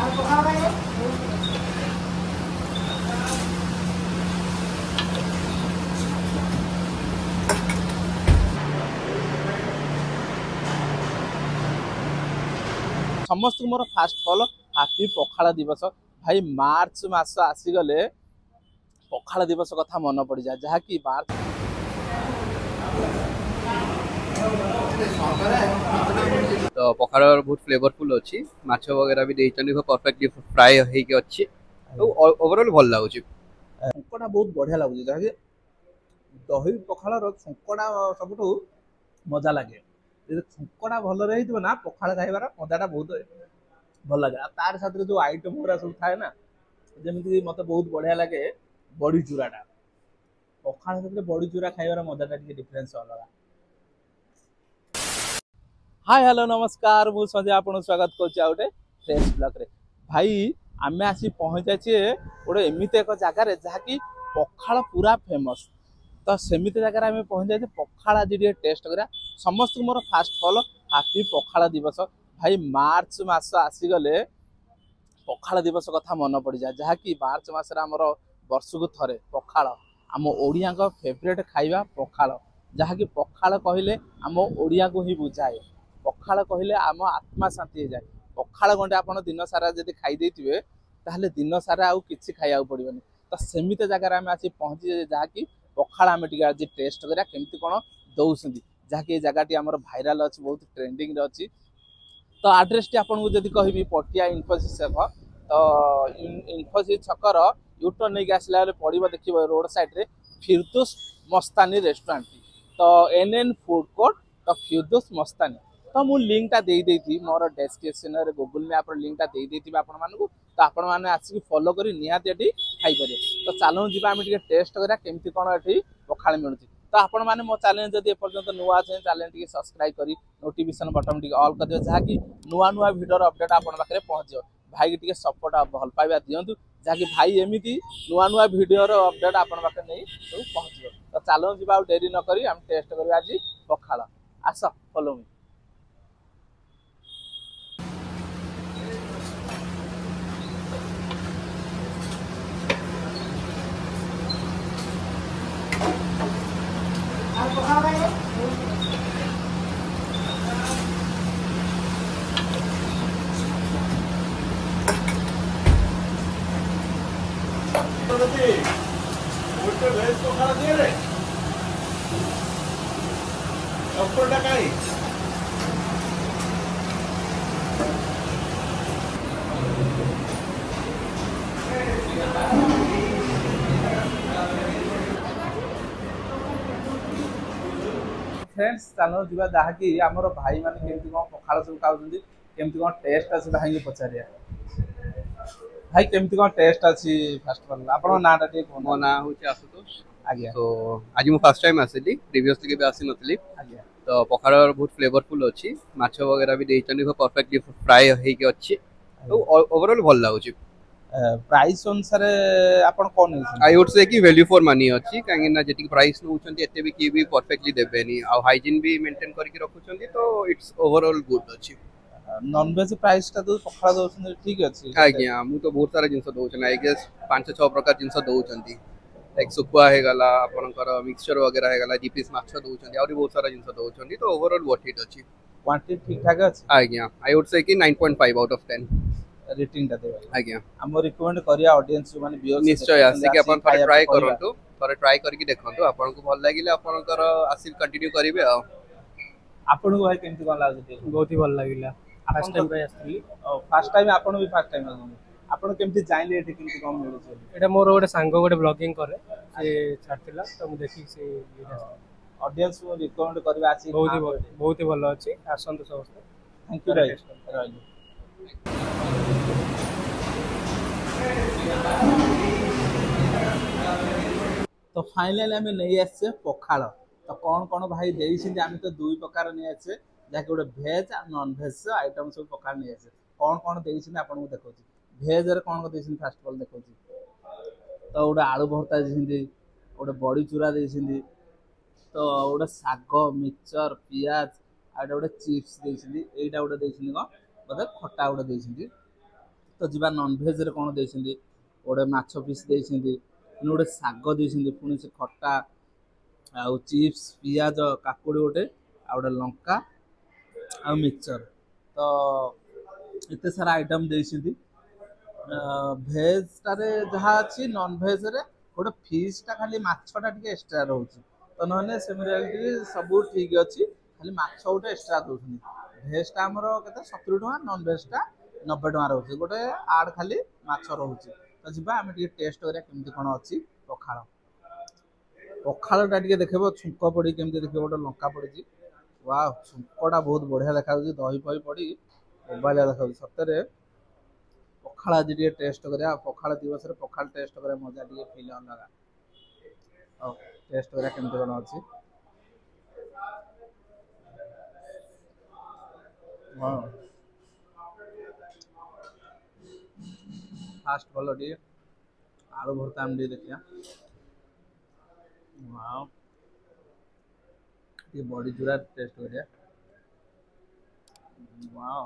समस्त मोर fast fall happy पखाड़ दिवस भाई मार्च मास आसीगले पखाड़ दिवस कथा मन पड़ जाए जहाँकि मार्च तो पखाड़ बहुत फ्लेवरफुल अच्छी माछ वगैरह भी देइछन परफेक्टली फ्राई होइके अच्छी तो ओवरऑल भल लागुची छुंकटा बहुत बढ़िया लगुच जहाँकि दही पखाड़ छुंकटा सबुठ मजा लगे छुंकटा भल रही ना पखाड़ खाइबार मजाटा बहुत भल लगे तार साथ जो आइटम गुरा सब थाए ना जमीन मत बहुत बढ़िया लगे बड़ी चूराटा पखाड़ साथ बड़ी चूरा खाइबार मजाटा डिफरेन्स अलग। हाय हेलो नमस्कार मु संजय आपन स्वागत करुचे फ्रेश ब्लॉग रे भाई आमे आसी पहुंचा गोटे एमती एक जगार जहाँकि पखाड़ पूरा फेमस तो सेमती जगह आम पहुंचा पखाड़ आज टेस्ट करा समस्त मोर फास्ट फॉल हापी पखाड़ दिवस भाई मार्च मास आसीगले पखाड़ दिवस कथा मन पड़ जाए जहाँकि मार्च मासरे आमर वर्षक थरे पखाड़ आम ओडिया फेवरेट खाइबा पखाड़ जहाँकि पखाड़ कहले आम ओडिया को ही बुझाए पखाड़ कहले आम आत्मा शांति हो जाए पखाड़ गंडे आप दिन सारा जब खाई ताहले दिन सारा आउ किछि खाइबा पड़ोनी तो सेमती जगह आम आसी पहुँची जहाँकि पखाड़ आम टे आज टेस्ट करा केमती कौन दौरान जहाँकि जगह आम भाइराल अच्छी बहुत ट्रेंडिंग अच्छी तो आड्रेस टी आपको जब कहि पटिया इनफोसिस तो इनफोसिस छकर यूटर्न नहीं आसला पड़ो देखिए रोड साइड फिरदौस मस्तानी रेस्टोरेंट तो एनएन फूड कोर्ट तो फिरदौस मस्तानी तो मुझे लिंकटा देती मोर डेस्क्रिप्शन गूगल मैप लिंकटा देती आपण मानू तो आपण मैंने आसिक फॉलो कर निहाती ये खाईपर तो चलूँ जी आम टेस्ट करा केमती कौन ये पखाड़ मिलूँ तो आपण मैंने मो चैनल जब एपर्तंत नुआ अच्छे चैनल टी सब्सक्राइब कर नोटिफिकेशन बटन टी ऑल कर जहाँकि नुआ नुआ भिडियो अपडेट आपण पाखे पहुँच भाई टी सपोर्ट भल पाइबा दिंतु जहाँकि भाई एमती नुआ नुआ भिडियो अपडेट आपण पाखे नहीं सब पहुँच तो चलूँ जी डेरी नक टेस्ट कर आज पखाड़ आस फॉलो मी फ्रेंड्स चलो जी जहाँकि आमर भाई मैंने केमती कौन पखाड़ सब खाऊँ केमती कौन टेस्ट अच्छे भाई पचारिया भाई केमती कौन टेस्ट अच्छी फास्ट फॉल आपन नाटा टे मो ना होची आशुतोष आज्ञा तो आज मु फर्स्ट टाइम आसिली प्रीवियसली के भी आसी नथली आज्ञा तो पखाड़ बहुत फ्लेवरफुल अच्छी माछ वगैरह भी देइछन परफेक्टली फ्राई होइके अच्छी तो ओवरऑल भल लागुची प्राइस अनुसार आपन कोन आई वुड से कि वैल्यू फॉर मनी अच्छी काहे ना जेटिक प्राइस नउछंती एते भी की भी परफेक्टली देबेनी आ हाइजीन भी मेंटेन करके रखुछंती तो इट्स ओवरऑल गुड अच्छी नॉन वेज प्राइस टा तो पखाड़ दोसन ठीक अछि आज्ञा मु तो बहुत सारा जिंस दोछन आई गेस 5-6 प्रकार जिंस दोछंती लाइक सुकुआ हे गला आपनकर मिक्सचर वगैरह हे गला जीपीस माछ दोछंती और बहुत सारा जिंस दोछंती तो ओवरऑल वर्थ इट अच्छी क्वांटिटी ठीक ठाक अछि आज्ञा आई वुड से कि 9.5 आउट ऑफ 10 रेटिंग टा देबा आज्ञा हम रिकमेंड करिया ऑडियंस माने व्यूअर्स निश्चय आसी कि अपन ट्राई करंतु थोड़े ट्राई करके देखंतु आपन को भल लागिले आपनकर आसी कंटिन्यू करिवे आ आपन को भाई केमती कोन लागै बहुत ही भल लागिला फर्स्ट टाइम आसली फर्स्ट टाइम आपन भी फर्स्ट टाइम आपन केमती जाइले एठी केमती कम मिलु छै एटा मोर गोटे सांग गोटे ब्लॉगिंग करे से छाड़तिला तो मु देखि से ऑडियंस को रिकमेंड करबा आसी बहुत ही भल अछि आसंत समस्त थैंक यू भाई तो फाइनली आम नहीं आसे पखाड़ तो कौन कौन भाई देते आम तो दुई प्रकार नहीं आसे जहाँकि गोटे भेज आ नॉन भेज आइटम सब पखाड़ नहीं आसे कौन कौन देते आपको देखा भेज कौन कौन देते फास्ट फल देखा तो गोटे आलू भर्ता देते गोटे बड़ी चूरा देते तो गोटे शाग मिक्सचर पियाज आ गोटे चिप्स देते यहाँ गोटे देते कौन बोधे खटा गोटे देते तो जी नॉनभेज रे कौन देइछिंदी गोटे माछ पीस देइछिंदी गोटे शाग देइछिंदी पुणी से खट्टा आउ चिप्स पियाज काकुड़ी गोटे आ गोटे लंका आ मिक्सचर तो एते सारा आइटम देइछिंदी भेज टारे जहाँ अच्छी नॉन भेज रे गोटे फिश टा खाली माछटा टिके एक्स्ट्रा रहउछि तो नहले सेमिरालिटी सब ठीक अच्छी खाली माछ गोटे एक्स्ट्रा दउछिंदी भेज टा हमर केते 70 टका नॉन भेज टा 90 टका रहउछि गोटे आड खाली माछ रहउछि तो जिबा हम टिके टेस्ट करिया केमति कोन अछि पखाळ पखाळ टा टिके देखबो छुंक पड़ी केमति देखबो गोटे लंका पड़िछि वाह छुंकटा बहुत बढ़िया देखाउछि दही पही पड़ी मोबाइल देखाउछि सतरे पखाळ आज टिके टेस्ट करिया पखाळ दिवस रे पखाळ टेस्ट करिया मजा टिके फील अलगा औ टेस्ट करिया केमति कोन अछि हां फास्ट भलो टिके आलू भरता हम टिके देखिया वाओ ये बॉडी चूरा टेस्ट करिया वाओ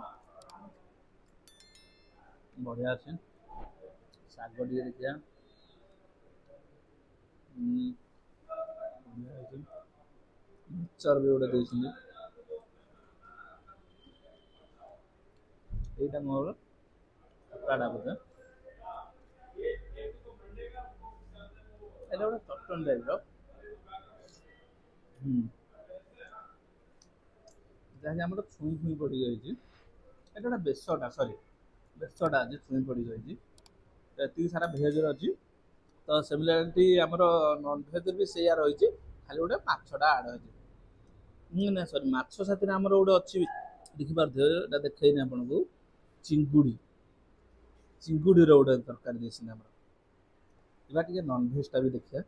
बढ़िया अच्छे शाग टिके देखिया मिक्सचर भी गोटे देइछिंदी एटा मोर काडा बोझ एटा गोटे चटन टाइप रो जहाँ आम छुई छुई पड़ी गई एटा गोटे बेसटा सरी बेसटा आज छुई पड़ी गई ये सारा भेज अच्छी तो सिमिलारिटी आमर नॉन भेज भी से रही खाली गोटे माछटा आड हो ना सरी माछ साथी आमर गोटे अच्छी देखिपारे देखनी आपन को चिंगुड़ी चिंगुड़ी रोटे तरकारी देसी आमर टे नॉन भेज टा भी देखिए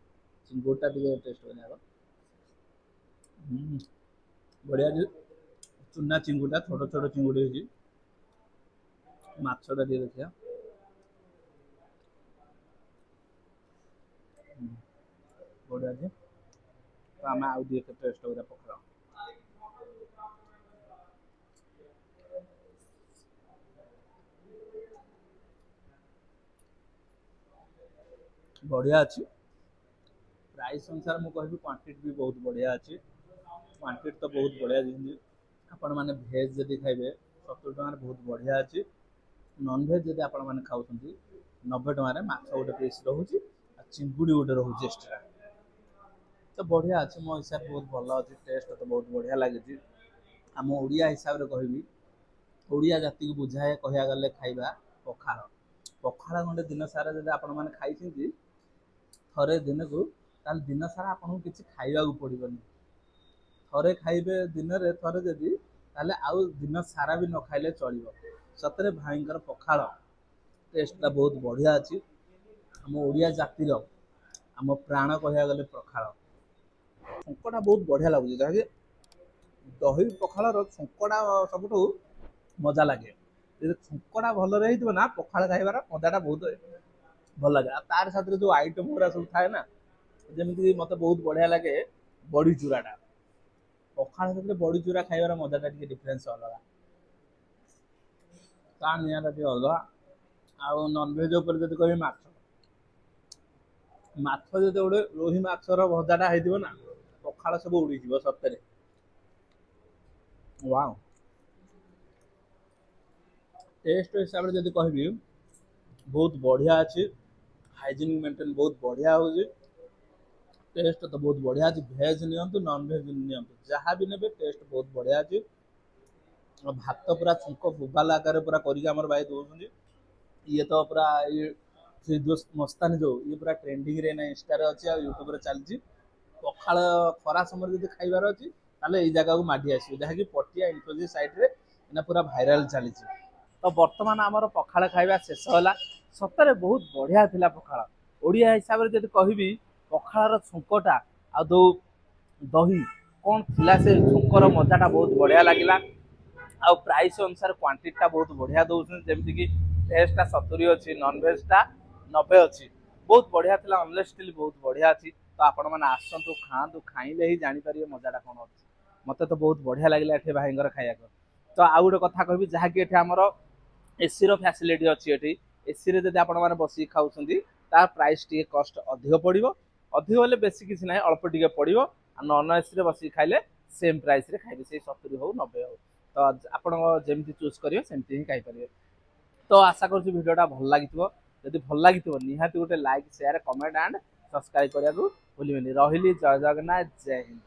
चिंगुड़ा टे टेस्ट करने बढ़िया चुना चिंगुड़ा छोट छोट चिंगुड़ी होती माछटा टे देखिया बढ़िया अच्छे तो आम आउ टेस्ट करा पखाळ बढ़िया अच्छी प्राइस अनुसार मुझे कहबी क्वांटिटी भी बहुत बढ़िया अच्छी क्वांटिटी तो बहुत बढ़िया जिन आपण मैंने भेज जदि खाइबे 70 टकर बहुत बढ़िया अच्छी नॉन भेज जदि आपण मैंने खाऊँ 90 टकर माछ गोटे पीस रोचे चिंगुड़ी गोटे रोचे एक्स्ट्रा तो बढ़िया अच्छे मो हिसाब बहुत भल अच्छे टेस्ट तो बहुत बढ़िया लगी आम ओडिया हिसाब से कहबी ओडिया जाति को बुझाए कह गले खाइबा पखाळ पखाळ खंडे दिन सारा जब आपण मैंने खाई थरे दिन को ताल दिन सारा आपन किसी खाइबा पड़ोनी थरे खाइबे दिन रे थरे जदि ताले आउ दिन सारा भी न खाइले चलिबो सतरे भाईंकर पखाळ टेस्टटा बहुत बढ़िया अच्छी आम ओडिया जातिर आम प्राण कह गले पखाळ छुंकटा बहुत बढ़िया लगुच जहाँकि दही पखाळर छुंकटा सबुठू मजा लगे छुंकटा भल रही ना पखाळ खाइबार मजाटा बहुत भल लगे तार साथ जो आइटम गुरा सब थाए ना जमीन मत बहुत बढ़िया लगे बड़ी चूराटा पखाळ साथ बड़ी चूरा खाइबार मजाटा टिके डिफरेंस अलग ता नियाटा टिके अलग आउ नॉनभेज उपर जदि कहि माछ माछ जदि गोटे रोही माछर भजाटा होइथिबो ना पखाळ सब उड़ी जीवो सतरे वाओ टेस्ट हिसाब से जदि कहबी बहुत बढ़िया अच्छी हाइजीनिक मेंटेन बहुत बढ़िया हो टेस्ट तो बहुत बढ़िया अच्छी भेज नियंतु नॉन भेज नियंतु जहाँ भी नेबे टेस्ट बहुत बढ़िया अच्छी भात पूरा छुंक बोबाल आकार पूरा करके भाई दौरान ये तो पूरा ये जो मस्तानी जो ये पूरा ट्रेंडिंग रे ना इंस्टा अच्छी यूट्यूब चलती पखाळ खरा समय जब खाइबार अच्छी ताले ये जगह को माडी आसो जहाँकि पटिया इनफोसिस साइड रे ना पूरा भाइराल चली तो बर्तमान आमर पखाळ खाइबा शेष होला सतरे बहुत बढ़िया थिला पखाळ ओडिया हिसाब से जब कहबी पखाळर छुंकटा आ दो दही कौन थिला से छुंकर मजाटा बहुत बढ़िया लगिला आ प्राइस अनुसार क्वांटिटीटा बहुत बढ़िया दउछन जेमति कि भेजटा 70 अच्छी नॉन भेजटा 90 अच्छी बहुत बढ़िया थिला ऑनेस्टली बहुत बढ़िया अच्छी तो आपण माने आसंतु खांतु खाइले ही जानि परिबे मजाटा कोन अछि मते तो बहुत बढ़िया लागिला एठे भाईंगर खाइया तो आ गोटे कथा कहबी जहा कि एठे हमर एसी रो फैसिलिटी अच्छी एठी एसी रे जदि आपण माने बसी खाउछंती ता प्राइस टी कॉस्ट अधिक पड़िबो अधिक होले बेसी किछि नाही अल्प टिके पड़िबो आ नॉन एसी रे बसी खाइले सेम प्राइस रे खाइबे से 70 हो 90 हो तो आपण जेमति चूज करियो सेमति ही खाइ परिबे तो आशा करछु वीडियोटा भल लागितबो जदि भल लागितबो निहाती गोटे like share comment and subscribe करिया को भूलिबेनी रहिली जय जगन्नाथ जय हिंद।